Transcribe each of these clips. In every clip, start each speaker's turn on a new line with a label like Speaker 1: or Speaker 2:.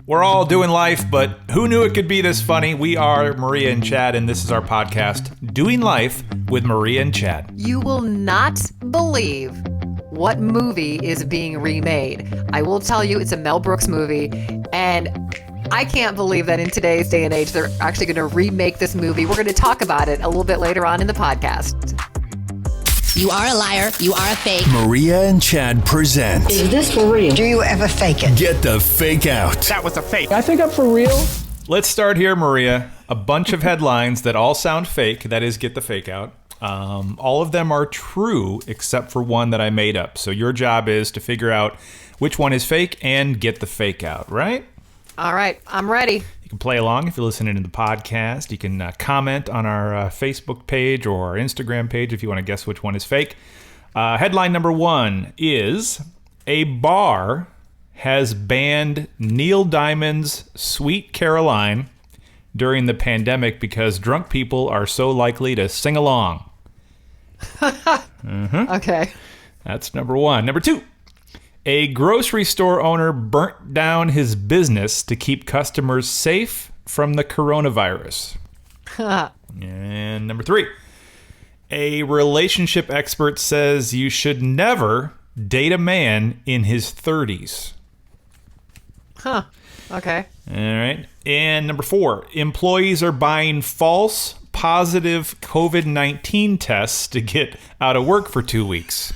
Speaker 1: We're all doing life, but who knew it could be this funny? We are Maria and Chad, and this is our podcast, Doing Life with Maria and Chad.
Speaker 2: You will not believe what movie is being remade. I will tell you, it's a Mel Brooks movie, and I can't believe that in today's day and age, they're actually going to remake this movie. We're going to talk about it a little bit later on in the podcast.
Speaker 3: You are a liar. You are a fake.
Speaker 4: Maria and Chad present.
Speaker 5: Is this for real? Do you ever fake it?
Speaker 4: Get the Fake Out.
Speaker 1: That was a fake.
Speaker 5: I think I'm for real.
Speaker 1: Let's start here, Maria. A bunch of headlines that all sound fake. That is, get the fake out. All of them are true except for one that I made up. So your job is to figure out which one is fake and get the fake out, right?
Speaker 2: All right, I'm ready.
Speaker 1: You can play along if you're listening to the podcast. You can comment on our Facebook page or our Instagram page if you want to guess which one is fake. Headline number one is, a bar has banned Neil Diamond's Sweet Caroline during the pandemic because drunk people are so likely to sing along.
Speaker 2: Okay.
Speaker 1: That's number one. Number two, a grocery store owner burnt down his business to keep customers safe from the coronavirus. And number three, a relationship expert says you should never date a man in his 30s.
Speaker 2: Huh. Okay.
Speaker 1: All right. And number four, employees are buying false positive COVID-19 tests to get out of work for 2 weeks.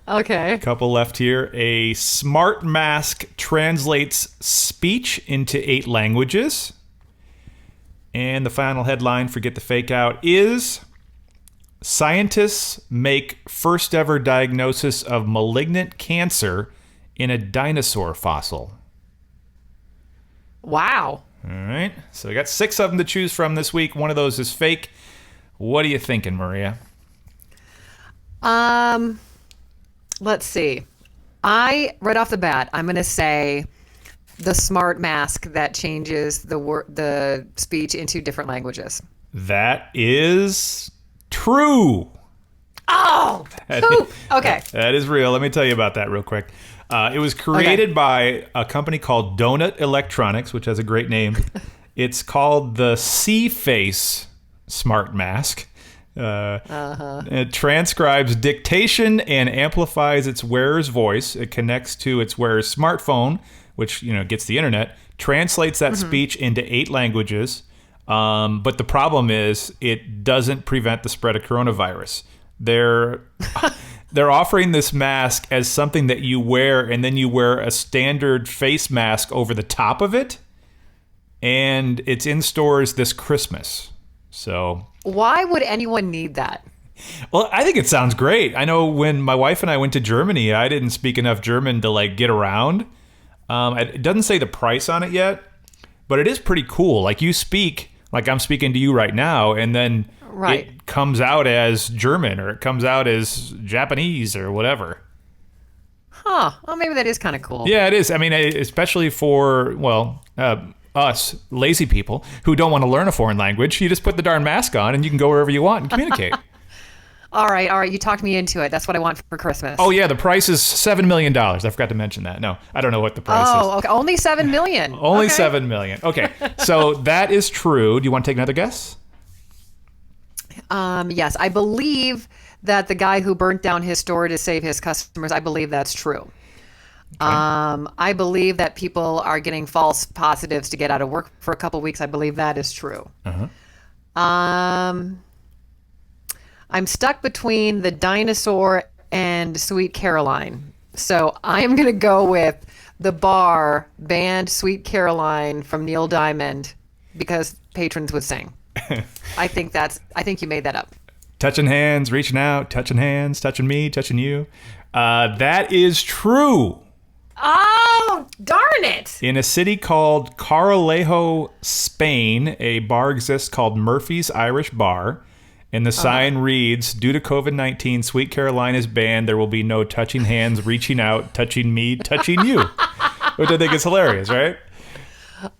Speaker 2: Okay.
Speaker 1: Couple left here. A smart mask translates speech into 8 languages. And the final headline for Get the Fake Out is, scientists make first ever diagnosis of malignant cancer in a dinosaur fossil.
Speaker 2: Wow.
Speaker 1: All right. So I got 6 of them to choose from this week. One of those is fake. What are you thinking, Maria?
Speaker 2: Let's see. Right off the bat, I'm going to say the smart mask that changes the speech into different languages.
Speaker 1: That is true.
Speaker 2: Oh! Okay.
Speaker 1: That is real. Let me tell you about that real quick. It was created by a company called Donut Electronics, which has a great name. It's called the C-Face Smart Mask. It transcribes dictation and amplifies its wearer's voice. It connects to its wearer's smartphone, which gets the internet, translates that speech into 8 languages. But the problem is it doesn't prevent the spread of coronavirus. They're offering this mask as something that you wear, and then you wear a standard face mask over the top of it, and it's in stores this Christmas. So
Speaker 2: Why would anyone need that?
Speaker 1: well, I think it sounds great. I know when my wife and I went to Germany, I didn't speak enough German to get around. It doesn't say the price on it yet, but it is pretty cool. Like, you speak like I'm speaking to you right now, and then it comes out as German, or it comes out as Japanese, or whatever.
Speaker 2: Huh. Well, maybe that is kind of cool.
Speaker 1: Yeah, it is. I mean, especially for, us lazy people who don't want to learn a foreign language. You just put the darn mask on and you can go wherever you want and communicate.
Speaker 2: All right. You talked me into it. That's what I want for Christmas.
Speaker 1: Oh, yeah. The price is $7 million. I forgot to mention that. No, I don't know what the price is.
Speaker 2: Oh, okay. Only $7 million.
Speaker 1: Only
Speaker 2: Okay.
Speaker 1: $7 million. Okay. So that is true. Do you want to take another guess?
Speaker 2: Yes, I believe that the guy who burnt down his store to save his customers, I believe that's true. Okay. I believe that people are getting false positives to get out of work for a couple weeks. I believe that is true.
Speaker 1: Uh-huh.
Speaker 2: I'm stuck between the dinosaur and Sweet Caroline. So I am going to go with the bar banned Sweet Caroline from Neil Diamond because patrons would sing. I think you made that up.
Speaker 1: Touching hands, reaching out, touching hands, touching me, touching you. That is true.
Speaker 2: Oh, darn it.
Speaker 1: In a city called Caralejo, Spain, a bar exists called Murphy's Irish Bar. And the sign reads, due to COVID-19, Sweet Caroline is banned. There will be no touching hands, reaching out, touching me, touching you. Which I think is hilarious, right?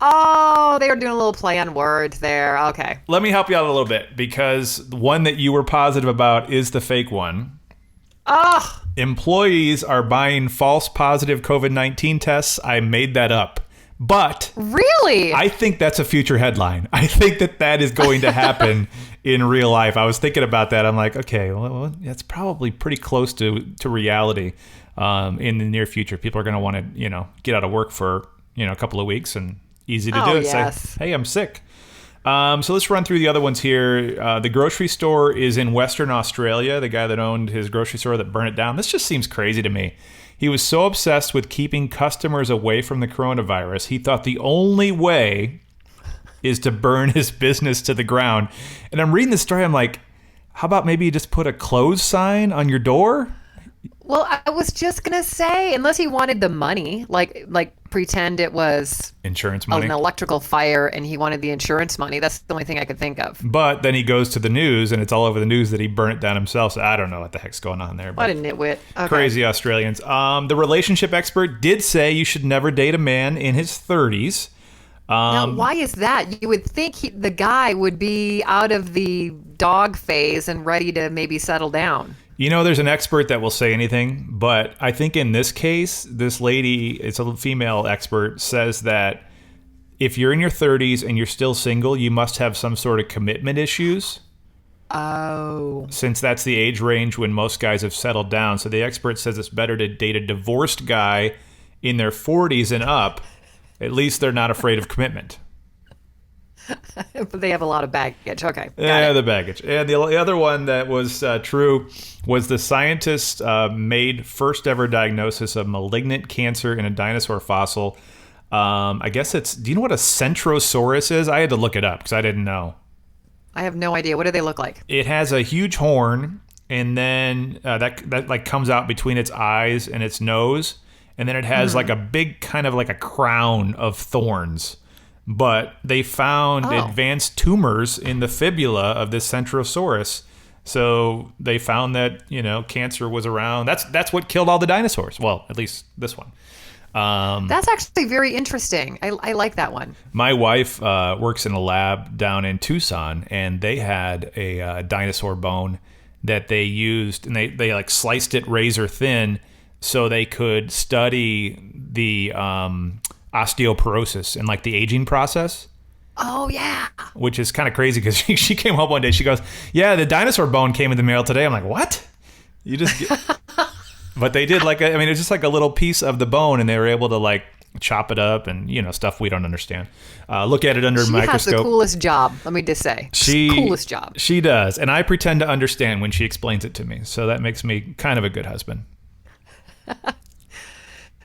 Speaker 2: Oh, they were doing a little play on words there. Okay.
Speaker 1: Let me help you out a little bit, because the one that you were positive about is the fake one.
Speaker 2: Oh,
Speaker 1: Employees are buying false positive COVID-19 tests. I made that up. But
Speaker 2: really?
Speaker 1: I think that's a future headline. I think that is going to happen in real life. I was thinking about that. I'm like, okay, well, that's probably pretty close to reality. In the near future, people are going to want to, get out of work for, a couple of weeks, and easy to do it.
Speaker 2: Yes.
Speaker 1: Say, hey, I'm sick. So let's run through the other ones here. The grocery store is in Western Australia. The guy that owned his grocery store that burned it down. This just seems crazy to me. He was so obsessed with keeping customers away from the coronavirus, he thought the only way is to burn his business to the ground. And I'm reading this story. I'm like, how about maybe you just put a close sign on your door?
Speaker 2: Well, I was just going to say, unless he wanted the money, like pretend it was
Speaker 1: insurance money,
Speaker 2: an electrical fire, and he wanted the insurance money. That's the only thing I could think of.
Speaker 1: But then he goes to the news, and it's all over the news that he burnt it down himself. So I don't know what the heck's going on there.
Speaker 2: What a nitwit. Okay.
Speaker 1: Crazy Australians. The relationship expert did say you should never date a man in his 30s.
Speaker 2: Now, why is that? You would think the guy would be out of the dog phase and ready to maybe settle down.
Speaker 1: There's an expert that will say anything, but I think in this case, this lady, it's a female expert, says that if you're in your 30s and you're still single, you must have some sort of commitment issues.
Speaker 2: Oh.
Speaker 1: Since that's the age range when most guys have settled down. So the expert says it's better to date a divorced guy in their 40s and up. At least they're not afraid of commitment.
Speaker 2: But they have a lot of baggage. Okay.
Speaker 1: Yeah, the baggage. And the other one that was true was the scientist made first ever diagnosis of malignant cancer in a dinosaur fossil. I guess do you know what a Centrosaurus is? I had to look it up because I didn't know.
Speaker 2: I have no idea. What do they look like?
Speaker 1: It has a huge horn, and then that like comes out between its eyes and its nose. And then it has like a big kind of like a crown of thorns. But they found advanced tumors in the fibula of this Centrosaurus. So they found that, cancer was around. That's what killed all the dinosaurs. Well, at least this one.
Speaker 2: That's actually very interesting. I like that one.
Speaker 1: My wife works in a lab down in Tucson, and they had a dinosaur bone that they used, and they like sliced it razor thin so they could study the osteoporosis and like the aging process.
Speaker 2: Oh, yeah.
Speaker 1: Which is kind of crazy because she came home one day. She goes, yeah, the dinosaur bone came in the mail today. I'm like, what? You just... But they did it's just like a little piece of the bone, and they were able to like chop it up and, stuff we don't understand. Look at it under a microscope.
Speaker 2: She has the coolest job, let me just say. Coolest job.
Speaker 1: She does. And I pretend to understand when she explains it to me. So that makes me kind of a good husband.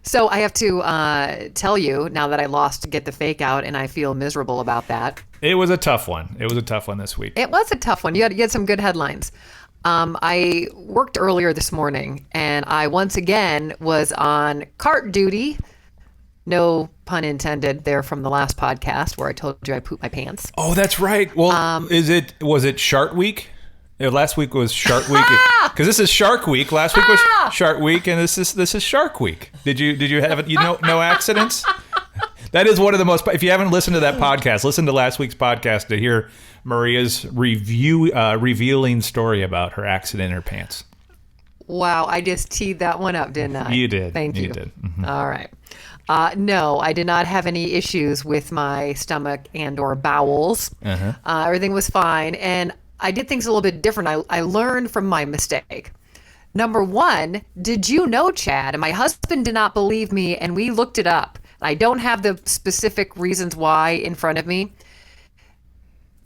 Speaker 2: So I have to tell you, now that I lost Get the Fake Out, and I feel miserable about that.
Speaker 1: It was a tough one. It was a tough one this week.
Speaker 2: It was a tough one. You had some good headlines. I worked earlier this morning, and I once again was on cart duty. No pun intended there from the last podcast where I told you I pooped my pants.
Speaker 1: Oh, that's right. Well, was it Shark Week? Last week was Shark Week because this is Shark Week. Last week was Shark Week, and this is Shark Week. Did you have it? No accidents? That is one of the most. If you haven't listened to that podcast, listen to last week's podcast to hear Maria's revealing story about her accident in her pants.
Speaker 2: Wow, I just teed that one up, didn't I?
Speaker 1: You did.
Speaker 2: Thank you.
Speaker 1: You did. Mm-hmm.
Speaker 2: All right. No, I did not have any issues with my stomach and or bowels. Everything was fine, and I did things a little bit different. I learned from my mistake. Number one, did you know, Chad? And my husband did not believe me, and we looked it up. I don't have the specific reasons why in front of me.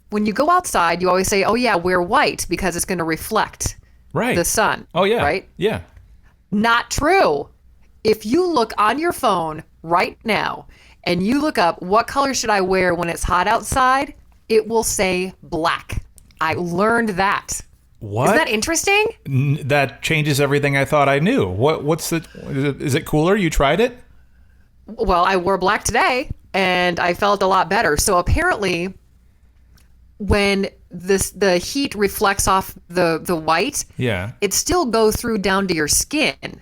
Speaker 2: When you go outside, you always say, oh, yeah, wear white because it's going to reflect the sun.
Speaker 1: Oh, yeah.
Speaker 2: Right?
Speaker 1: Yeah.
Speaker 2: Not true. If you look on your phone right now and you look up what color should I wear when it's hot outside, it will say black. I learned that.
Speaker 1: What?
Speaker 2: Isn't that interesting?
Speaker 1: That changes everything I thought I knew. Is it cooler? You tried it?
Speaker 2: Well, I wore black today and I felt a lot better. So apparently when the heat reflects off the white, it still goes through down to your skin.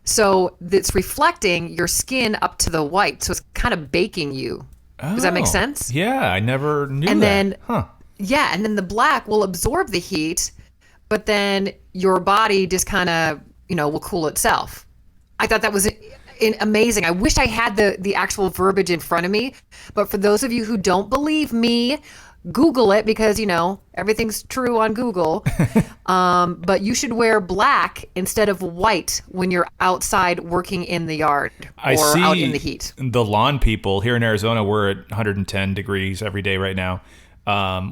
Speaker 2: So it's reflecting your skin up to the white. So it's kind of baking you. Does that make sense?
Speaker 1: Yeah, I never knew
Speaker 2: and
Speaker 1: that.
Speaker 2: Yeah, and then the black will absorb the heat, but then your body just kind of, will cool itself. I thought that was amazing. I wish I had the actual verbiage in front of me. But for those of you who don't believe me, Google it, because everything's true on Google. But you should wear black instead of white when you're outside working in the yard or out in the heat.
Speaker 1: The lawn people here in Arizona, we're at 110 degrees every day right now,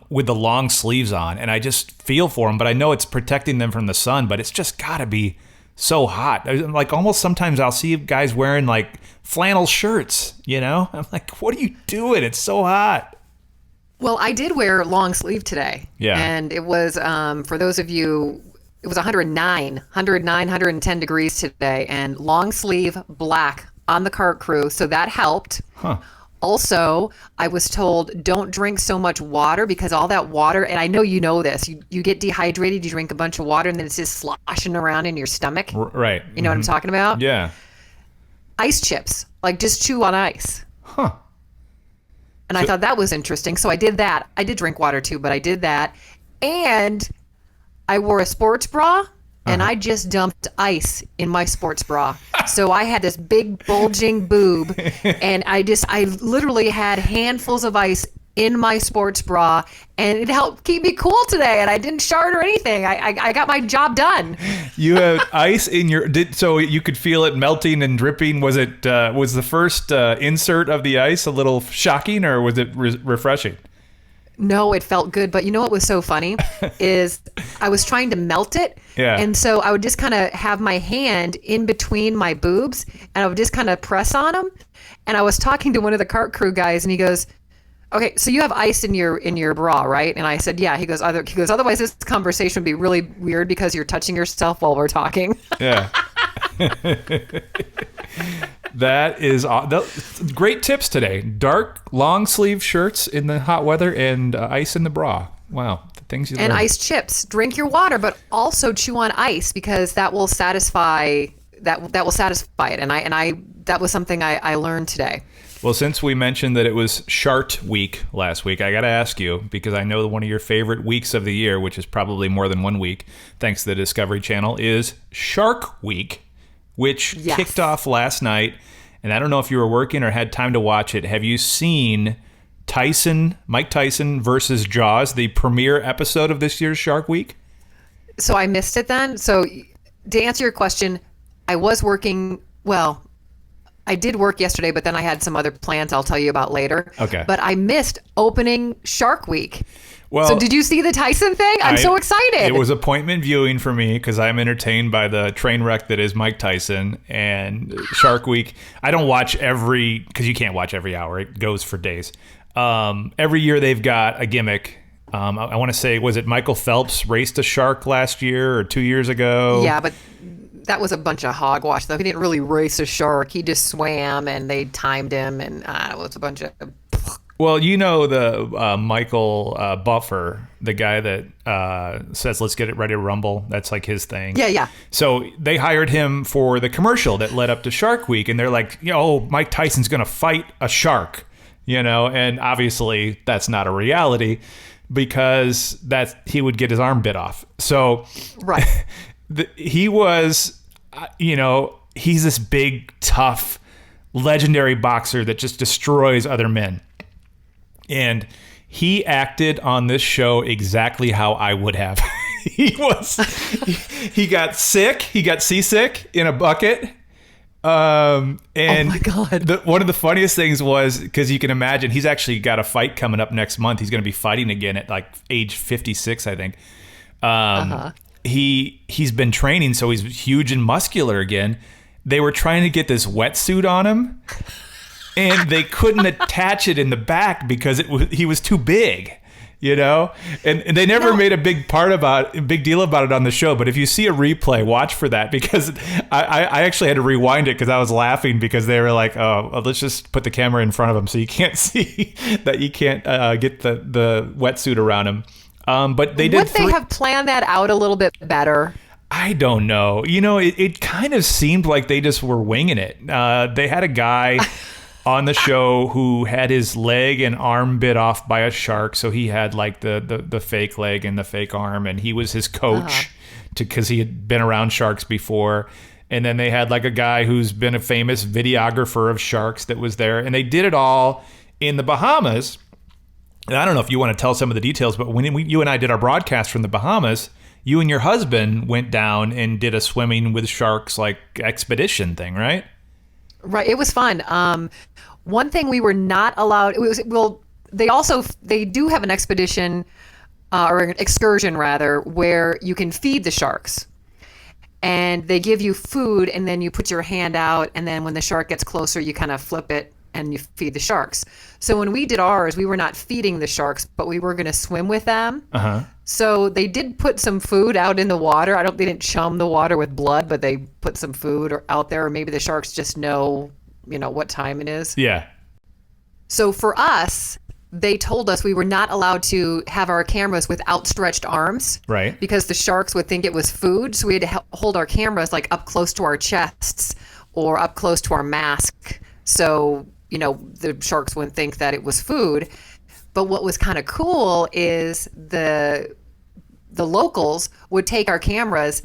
Speaker 1: with the long sleeves on, and I just feel for them. But I know it's protecting them from the sun, but it's just got to be so hot. Like, almost sometimes I'll see guys wearing like flannel shirts. I'm like, what are you doing? It's so hot.
Speaker 2: Well, I did wear long sleeve today.
Speaker 1: Yeah.
Speaker 2: And it was, for those of you, it was 110 degrees today, and long sleeve black on the cart crew. So that helped.
Speaker 1: Huh.
Speaker 2: Also, I was told don't drink so much water, because all that water, and I know you know this, you get dehydrated, you drink a bunch of water, and then it's just sloshing around in your stomach.
Speaker 1: Right.
Speaker 2: You know what I'm talking about?
Speaker 1: Yeah.
Speaker 2: Ice chips, like just chew on ice.
Speaker 1: Huh.
Speaker 2: And I thought that was interesting. So I did that. I did drink water too, but I did that. And I wore a sports bra, and I just dumped ice in my sports bra. So I had this big bulging boob, and I literally had handfuls of ice in my sports bra, and it helped keep me cool today, and I didn't shart or anything. I got my job done.
Speaker 1: You had ice in so you could feel it melting and dripping. Was it was the first insert of the ice a little shocking, or was it refreshing?
Speaker 2: No, it felt good. But you know what was so funny is I was trying to melt it.
Speaker 1: Yeah.
Speaker 2: And so I would just kind of have my hand in between my boobs, and I would just kind of press on them. And I was talking to one of the cart crew guys, and he goes, okay, so you have ice in your bra, right? And I said, yeah. He goes, otherwise this conversation would be really weird because you're touching yourself while we're talking.
Speaker 1: Yeah. That is great tips today. Dark long sleeve shirts in the hot weather, and ice in the bra. Wow, the things you learn.
Speaker 2: And ice chips. Drink your water, but also chew on ice, because that will satisfy that will satisfy it. And I that was something I learned today.
Speaker 1: Well, since we mentioned that it was Shart Week last week, I got to ask you, because I know one of your favorite weeks of the year, which is probably more than 1 week, thanks to the Discovery Channel, is Shark Week, which kicked off last night. And I don't know if you were working or had time to watch it. Have you seen Mike Tyson versus Jaws, the premiere episode of this year's Shark Week?
Speaker 2: So I missed it then. So to answer your question, I was working, well, I did work yesterday, but then I had some other plans I'll tell you about later.
Speaker 1: Okay.
Speaker 2: But I missed opening Shark Week.
Speaker 1: Well,
Speaker 2: so did you see the Tyson thing? I'm so excited.
Speaker 1: It was appointment viewing for me, because I'm entertained by the train wreck that is Mike Tyson. And Shark Week, I don't watch because you can't watch every hour. It goes for days. Every year they've got a gimmick. I want to say, was it Michael Phelps raced a shark last year or 2 years ago?
Speaker 2: Yeah, but that was a bunch of hogwash, though. He didn't really race a shark. He just swam, and they timed him, and it was a bunch of...
Speaker 1: Well, the Michael Buffer, the guy that says, let's get it ready to rumble. That's like his thing.
Speaker 2: Yeah.
Speaker 1: So they hired him for the commercial that led up to Shark Week. And they're like, Mike Tyson's going to fight a shark, and obviously that's not a reality, because he would get his arm bit off. So
Speaker 2: right.
Speaker 1: He was, he's this big, tough, legendary boxer that just destroys other men. And he acted on this show exactly how I would have. He got sick. He got seasick in a bucket. And
Speaker 2: oh my God.
Speaker 1: One of the funniest things was, because you can imagine, he's actually got a fight coming up next month. He's going to be fighting again at like age 56, I think. He's been training, so he's huge and muscular again. They were trying to get this wetsuit on him, and they couldn't attach it in the back because he was too big, And they never made a big deal about it on the show. But if you see a replay, watch for that, because I actually had to rewind it because I was laughing, because they were like, oh, let's just put the camera in front of him so you can't see that you can't get the wetsuit around him. But they did.
Speaker 2: Would they have planned that out a little bit better?
Speaker 1: I don't know. It kind of seemed like they just were winging it. They had a guy on the show who had his leg and arm bit off by a shark, so he had like the fake leg and the fake arm, and he was his coach because he had been around sharks before. And then they had like a guy who's been a famous videographer of sharks that was there. And they did it all in the Bahamas. And I don't know if you want to tell some of the details, but when you and I did our broadcast from the Bahamas, you and your husband went down and did a swimming with sharks like expedition thing, right?
Speaker 2: Right. It was fun. One thing we were not allowed, they do have an expedition or an excursion rather, where you can feed the sharks. And they give you food, and then you put your hand out, and then when the shark gets closer, you kind of flip it and you feed the sharks. So when we did ours, we were not feeding the sharks, but we were going to swim with them.
Speaker 1: Uh-huh.
Speaker 2: So they did put some food out in the water. They didn't chum the water with blood, but they put some food out there, or maybe the sharks just know, what time it is.
Speaker 1: Yeah.
Speaker 2: So for us, they told us we were not allowed to have our cameras with outstretched arms.
Speaker 1: Right.
Speaker 2: Because the sharks would think it was food. So we had to hold our cameras like up close to our chests or up close to our mask. So, the sharks wouldn't think that it was food. But what was kind of cool is the locals would take our cameras,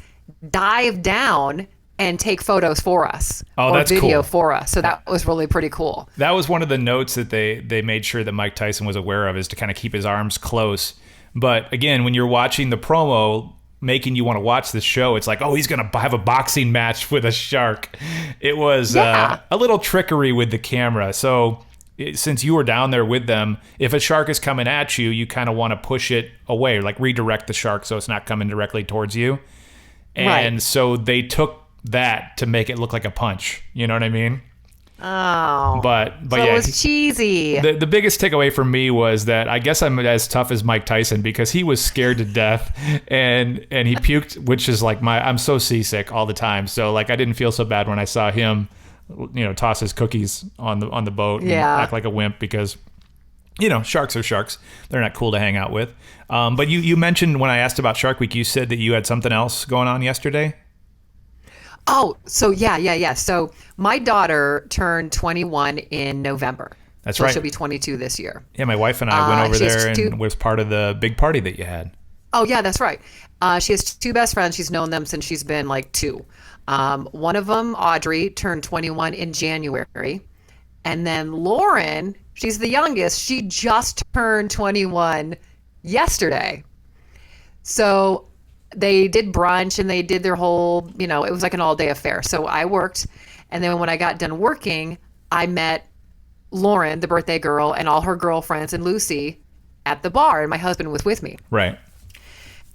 Speaker 2: dive down, and take photos for us or
Speaker 1: that's
Speaker 2: video
Speaker 1: cool.
Speaker 2: for us. So that was really pretty cool.
Speaker 1: That was one of the notes that they made sure that Mike Tyson was aware of, is to kind of keep his arms close. But again, when you're watching the promo making you want to watch this show, it's like, oh, he's going to have a boxing match with a shark. It was a little trickery with the camera. So since you were down there with them, if a shark is coming at you, you kind of want to push it away, like redirect the shark so it's not coming directly towards you. And so they took that to make it look like a punch. You know what I mean?
Speaker 2: Oh.
Speaker 1: But
Speaker 2: so
Speaker 1: yeah,
Speaker 2: it was cheesy.
Speaker 1: The biggest takeaway for me was that I guess I'm as tough as Mike Tyson, because he was scared to death and he puked, which is like I'm so seasick all the time. So like I didn't feel so bad when I saw him, toss his cookies on the boat and act like a wimp, because sharks are sharks. They're not cool to hang out with. But you mentioned when I asked about Shark Week, you said that you had something else going on yesterday.
Speaker 2: Oh, so yeah. So my daughter turned 21 in November.
Speaker 1: That's
Speaker 2: so
Speaker 1: right.
Speaker 2: She'll be 22 this year.
Speaker 1: Yeah, my wife and I went over there and was part of the big party that you had.
Speaker 2: Oh, yeah, that's right. She has two best friends. She's known them since she's been like 2. One of them, Audrey, turned 21 in January. And then Lauren, she's the youngest. She just turned 21 yesterday. So they did brunch and they did their whole, it was like an all-day affair. So I worked, and then when I got done working, I met Lauren, the birthday girl, and all her girlfriends and Lucy at the bar, and my husband was with me.
Speaker 1: Right.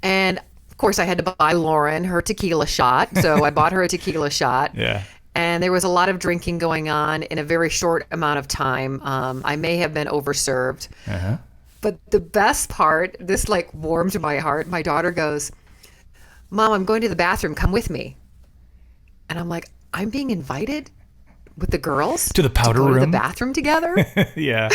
Speaker 2: And of course, I had to buy Lauren her tequila shot, so I bought her a tequila shot.
Speaker 1: Yeah.
Speaker 2: And there was a lot of drinking going on in a very short amount of time. I may have been overserved.
Speaker 1: Uh-huh.
Speaker 2: But the best part, this like warmed my heart. My daughter goes, "Mom, I'm going to the bathroom. Come with me." And I'm like, I'm being invited with the girls
Speaker 1: to the powder
Speaker 2: room,
Speaker 1: room,
Speaker 2: to the bathroom together.
Speaker 1: Yeah.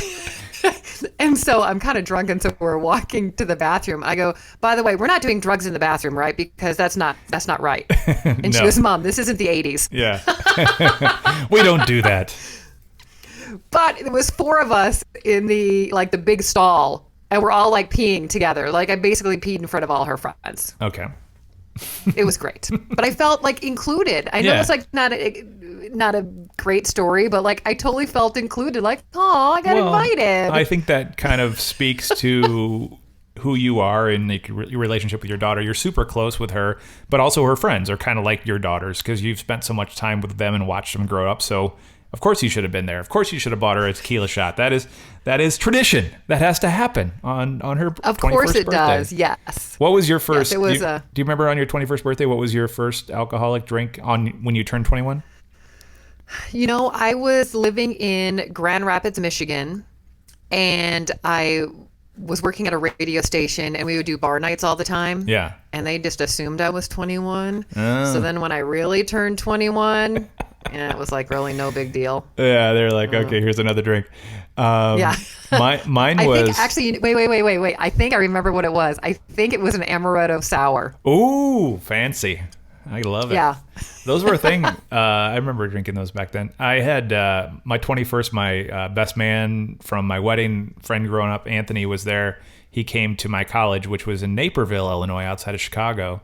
Speaker 2: And so I'm kind of drunk, and so we're walking to the bathroom. I go, "By the way, we're not doing drugs in the bathroom, right? Because that's not right." And she goes, "Mom, this isn't the 80s."
Speaker 1: Yeah. We don't do that.
Speaker 2: But it was 4 of us in the big stall, and we're all like peeing together. Like I basically peed in front of all her friends.
Speaker 1: Okay.
Speaker 2: It was great, but I felt like included. I know it's like not a great story, but like I totally felt included. Like, oh, I got invited.
Speaker 1: I think that kind of speaks to who you are in your relationship with your daughter. You're super close with her, but also her friends are kind of like your daughters because you've spent so much time with them and watched them grow up. So of course you should have been there. Of course you should have bought her a tequila shot. That is tradition. That has to happen on her 21st birthday.
Speaker 2: Of course it does. Yes.
Speaker 1: What was your first?
Speaker 2: Yes, it was
Speaker 1: do you remember on your 21st birthday? What was your first alcoholic drink when you turned 21?
Speaker 2: I was living in Grand Rapids, Michigan, and I was working at a radio station, and we would do bar nights all the time.
Speaker 1: Yeah.
Speaker 2: And they just assumed I was 21. So then when I really turned 21, it was like really no big deal.
Speaker 1: Yeah, they're like, okay, here's another drink.
Speaker 2: Yeah.
Speaker 1: Mine was...
Speaker 2: I think actually, wait. I think I remember what it was. I think it was an amaretto sour.
Speaker 1: Ooh, fancy. I love it.
Speaker 2: Yeah.
Speaker 1: Those were a thing. I remember drinking those back then. I had my 21st, my best man from my wedding friend growing up, Anthony, was there. He came to my college, which was in Naperville, Illinois, outside of Chicago.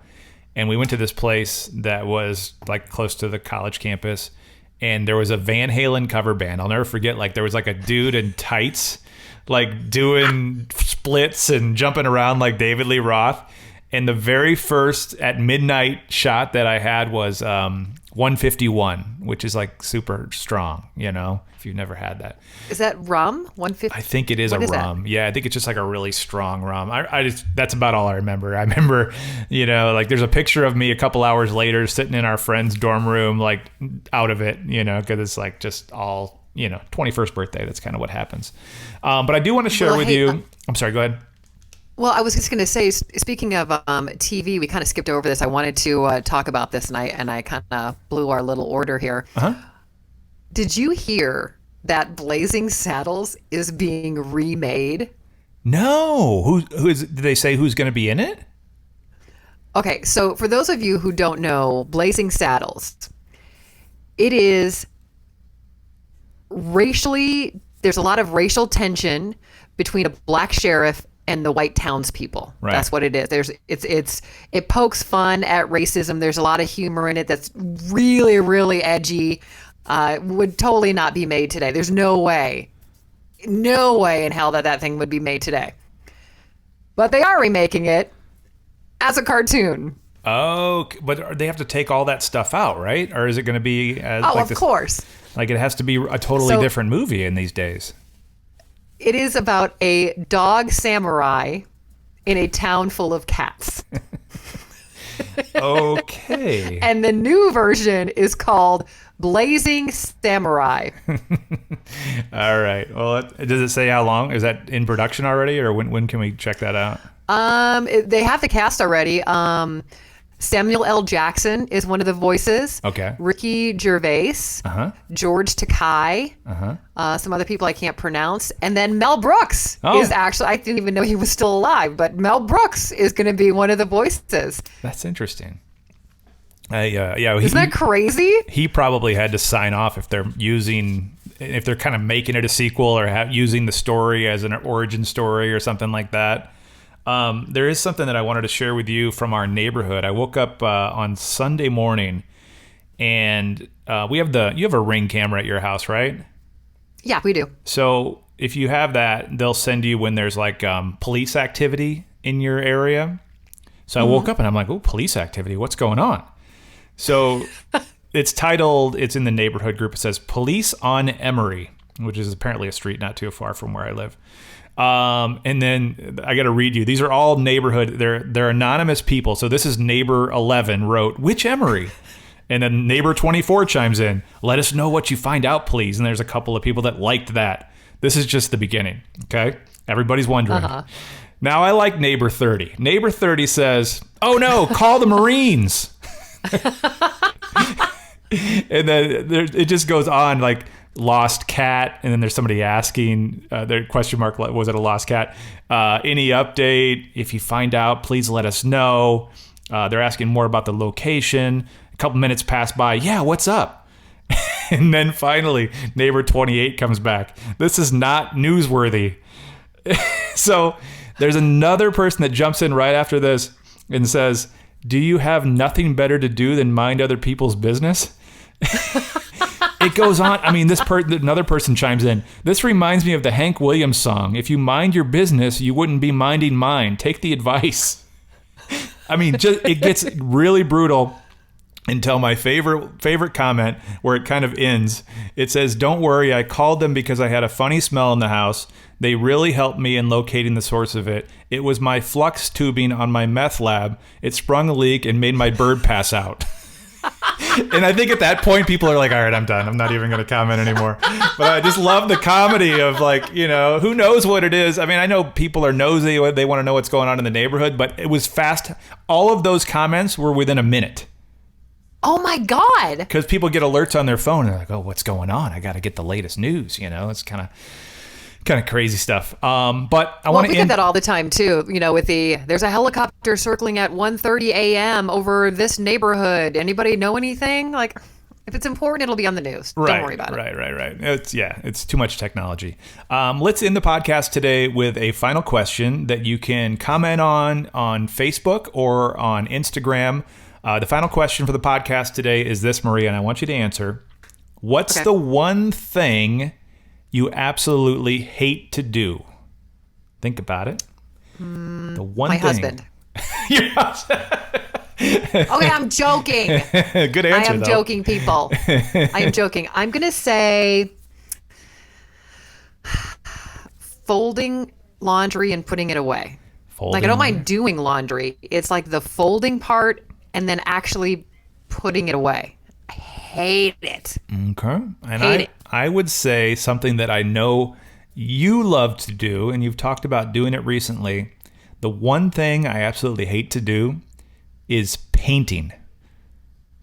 Speaker 1: and we went to this place that was like close to the college campus, and there was a Van Halen cover band. I'll never forget, like there was like a dude in tights, like doing splits and jumping around like David Lee Roth. And the very first at midnight shot that I had was 151, which is like super strong, you know, if you've never had that.
Speaker 2: Is that rum? 150?
Speaker 1: I think it is
Speaker 2: What
Speaker 1: a
Speaker 2: is that?
Speaker 1: rum. Yeah, I think it's just like a really strong rum. I just, that's about all I remember. I remember, you know, like there's a picture of me a couple hours later sitting in our friend's dorm room, like out of it, you know, because it's like just all, you know, 21st birthday. That's kind of what happens. But I do want to share with you. I'm sorry, go ahead.
Speaker 2: Well, I was just going to say, speaking of TV, we kind of skipped over this. I wanted to talk about this, and I kind of blew our little order here.
Speaker 1: Uh-huh.
Speaker 2: Did you hear that Blazing Saddles is being remade?
Speaker 1: No. Who is? Did they say who's going to be in it?
Speaker 2: Okay, so for those of you who don't know, Blazing Saddles, it is racially, there's a lot of racial tension between a black sheriff and the white townspeople.
Speaker 1: Right.
Speaker 2: That's what it is. It pokes fun at racism. There's a lot of humor in it that's really, really edgy. Would totally not be made today. There's no way in hell that thing would be made today. But they are remaking it as a cartoon.
Speaker 1: Oh, but they have to take all that stuff out, right? Or is it going to be
Speaker 2: Of course.
Speaker 1: Like it has to be a totally
Speaker 2: So-
Speaker 1: different movie in these days.
Speaker 2: It is about a dog samurai in a town full of cats.
Speaker 1: Okay.
Speaker 2: And the new version is called Blazing Samurai.
Speaker 1: All right. Well, does it say how long? Is that in production already, or when can we check that out?
Speaker 2: They have the cast already. Samuel L. Jackson is one of the voices.
Speaker 1: Okay.
Speaker 2: Ricky Gervais.
Speaker 1: Uh-huh.
Speaker 2: George Takei. Some other people I can't pronounce. And then Mel Brooks is actually, I didn't even know he was still alive, but Mel Brooks is going to be one of the voices.
Speaker 1: That's interesting. Yeah.
Speaker 2: Isn't that crazy?
Speaker 1: He probably had to sign off if they're kind of making it a sequel or using the story as an origin story or something like that. There is something that I wanted to share with you from our neighborhood. I woke up on Sunday morning, and you have a Ring camera at your house, right?
Speaker 2: Yeah, we do.
Speaker 1: So if you have that, they'll send you when there's like police activity in your area. So I woke up and I'm like, oh, police activity, what's going on? So it's titled, it's in the neighborhood group. It says Police on Emory, which is apparently a street not too far from where I live. And then I got to read you. These are all neighborhood. They're anonymous people. So this is neighbor 11 wrote, which Emory? And then neighbor 24 chimes in, let us know what you find out, please. And there's a couple of people that liked that. This is just the beginning. Okay. Everybody's wondering. Now I like neighbor 30. Neighbor 30 says, oh no, call the Marines. And then it just goes on like, lost cat, and then there's somebody asking their question mark, was it a lost cat? Any update? If you find out, please let us know. They're asking more about the location. A couple minutes pass by. Yeah, what's up? And then finally neighbor 28 comes back. This is not newsworthy. So there's another person that jumps in right after this and says, do you have nothing better to do than mind other people's business? It goes on. I mean, another person chimes in. This reminds me of the Hank Williams song. If you mind your business, you wouldn't be minding mine. Take the advice. I mean, it gets really brutal until my favorite comment where it kind of ends. It says, don't worry, I called them because I had a funny smell in the house. They really helped me in locating the source of it. It was my flux tubing on my meth lab. It sprung a leak and made my bird pass out. And I think at that point, people are like, all right, I'm done. I'm not even going to comment anymore. But I just love the comedy of like, you know, who knows what it is. I mean, I know people are nosy. They want to know what's going on in the neighborhood, but it was fast. All of those comments were within a minute.
Speaker 2: Oh my God.
Speaker 1: Because people get alerts on their phone. And they're like, oh, what's going on? I got to get the latest news. You know, it's kind of crazy stuff. But I want to
Speaker 2: we get that all the time too. You know, with there's a helicopter circling at 1:30 a.m. over this neighborhood. Anybody know anything? Like, if it's important, it'll be on the news. Don't worry about it.
Speaker 1: Right. It's too much technology. Let's end the podcast today with a final question that you can comment on Facebook or on Instagram. The final question for the podcast today is this, Maria, and I want you to answer. What's
Speaker 2: Okay.
Speaker 1: the one thing you absolutely hate to do? Think about it. The one
Speaker 2: My
Speaker 1: thing.
Speaker 2: husband.
Speaker 1: Your husband.
Speaker 2: Okay, I'm joking.
Speaker 1: Good answer,
Speaker 2: I am
Speaker 1: though.
Speaker 2: joking, people. I am joking. I'm going to say folding laundry and putting it away. Like, I don't mind doing laundry. It's like the folding part and then actually putting it away. I hate it.
Speaker 1: Okay. And
Speaker 2: Hate it.
Speaker 1: I would say something that I know you love to do, and you've talked about doing it recently. The one thing I absolutely hate to do is painting.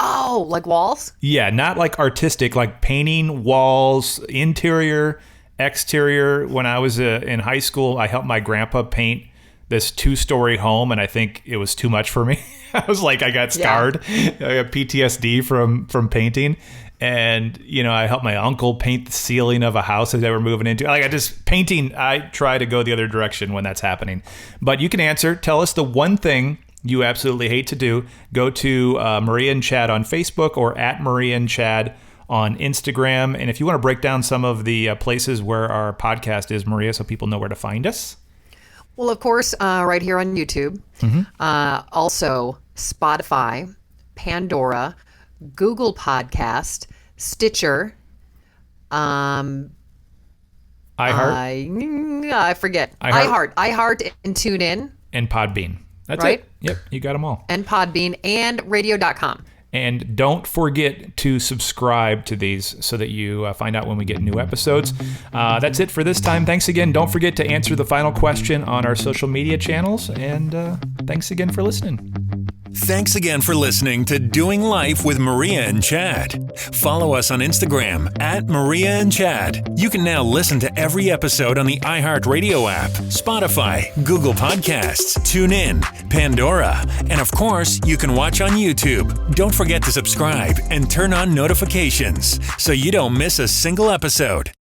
Speaker 2: Oh, like walls?
Speaker 1: Yeah, not like artistic, like painting walls, interior, exterior. When I was in high school, I helped my grandpa paint this 2-story home, and I think it was too much for me. I was like, I got scarred. I got PTSD from painting. And, you know, I helped my uncle paint the ceiling of a house that they were moving into. Like, I try to go the other direction when that's happening. But you can answer. Tell us the one thing you absolutely hate to do. Go to Maria and Chad on Facebook or at Maria and Chad on Instagram. And if you want to break down some of the places where our podcast is, Maria, so people know where to find us.
Speaker 2: Well, of course, right here on YouTube. Also, Spotify, Pandora, Google Podcast, Stitcher.
Speaker 1: iHeart.
Speaker 2: I forget.
Speaker 1: iHeart.
Speaker 2: iHeart and TuneIn
Speaker 1: And Podbean. That's
Speaker 2: Right?
Speaker 1: it. Yep, you got them all.
Speaker 2: and Podbean and Radio.com.
Speaker 1: And don't forget to subscribe to these so that you find out when we get new episodes. That's it for this time. Thanks again. Don't forget to answer the final question on our social media channels. And thanks again for listening.
Speaker 4: Thanks again for listening to Doing Life with Maria and Chad. Follow us on Instagram at Maria and Chad. You can now listen to every episode on the iHeartRadio app, Spotify, Google Podcasts, TuneIn, Pandora, and of course, you can watch on YouTube. Don't forget to subscribe and turn on notifications so you don't miss a single episode.